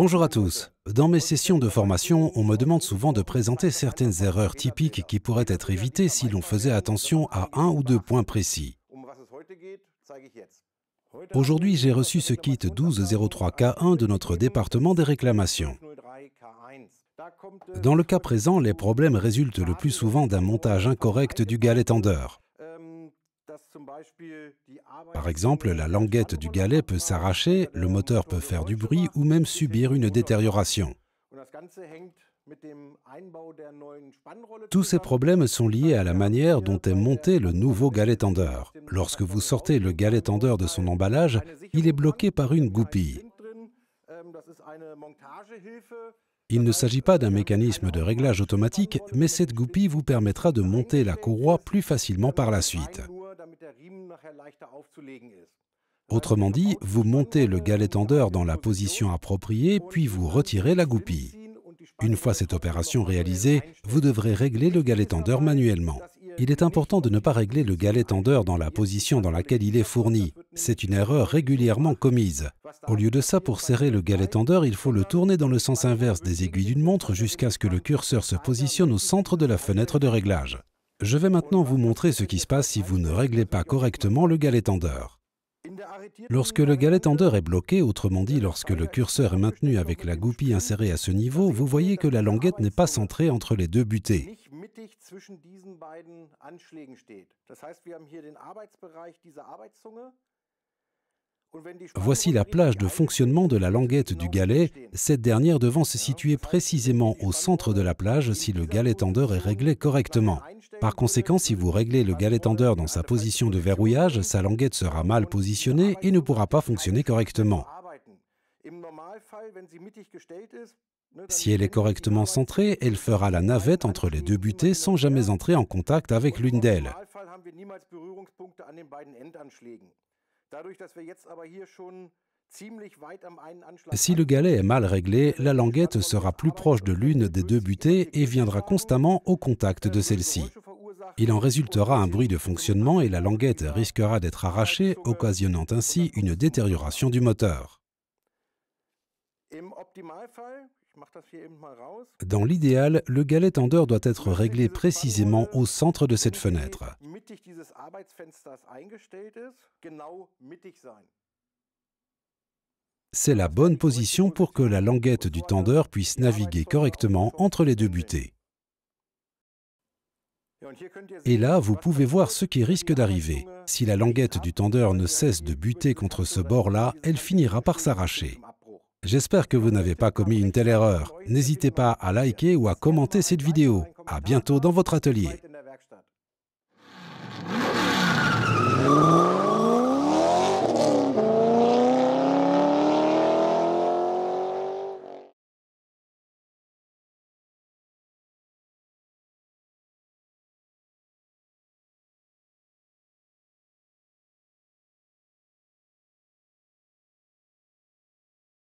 Bonjour à tous. Dans mes sessions de formation, on me demande souvent de présenter certaines erreurs typiques qui pourraient être évitées si l'on faisait attention à un ou deux points précis. Aujourd'hui, j'ai reçu ce kit 1203K1 de notre département des réclamations. Dans le cas présent, les problèmes résultent le plus souvent d'un montage incorrect du galet tendeur. Par exemple, la languette du galet peut s'arracher, le moteur peut faire du bruit ou même subir une détérioration. Tous ces problèmes sont liés à la manière dont est monté le nouveau galet tendeur. Lorsque vous sortez le galet tendeur de son emballage, il est bloqué par une goupille. Il ne s'agit pas d'un mécanisme de réglage automatique, mais cette goupille vous permettra de monter la courroie plus facilement par la suite. Autrement dit, vous montez le galet tendeur dans la position appropriée, puis vous retirez la goupille. Une fois cette opération réalisée, vous devrez régler le galet tendeur manuellement. Il est important de ne pas régler le galet tendeur dans la position dans laquelle il est fourni. C'est une erreur régulièrement commise. Au lieu de ça, pour serrer le galet tendeur, il faut le tourner dans le sens inverse des aiguilles d'une montre jusqu'à ce que le curseur se positionne au centre de la fenêtre de réglage. Je vais maintenant vous montrer ce qui se passe si vous ne réglez pas correctement le galet tendeur. Lorsque le galet tendeur est bloqué, autrement dit lorsque le curseur est maintenu avec la goupille insérée à ce niveau, vous voyez que la languette n'est pas centrée entre les deux butées. Voici la plage de fonctionnement de la languette du galet, cette dernière devant se situer précisément au centre de la plage si le galet tendeur est réglé correctement. Par conséquent, si vous réglez le galet tendeur dans sa position de verrouillage, sa languette sera mal positionnée et ne pourra pas fonctionner correctement. Si elle est correctement centrée, elle fera la navette entre les deux butées sans jamais entrer en contact avec l'une d'elles. Si le galet est mal réglé, la languette sera plus proche de l'une des deux butées et viendra constamment au contact de celle-ci. Il en résultera un bruit de fonctionnement et la languette risquera d'être arrachée, occasionnant ainsi une détérioration du moteur. Dans l'idéal, le galet tendeur doit être réglé précisément au centre de cette fenêtre. C'est la bonne position pour que la languette du tendeur puisse naviguer correctement entre les deux butées. Et là, vous pouvez voir ce qui risque d'arriver. Si la languette du tendeur ne cesse de buter contre ce bord-là, elle finira par s'arracher. J'espère que vous n'avez pas commis une telle erreur. N'hésitez pas à liker ou à commenter cette vidéo. À bientôt dans votre atelier.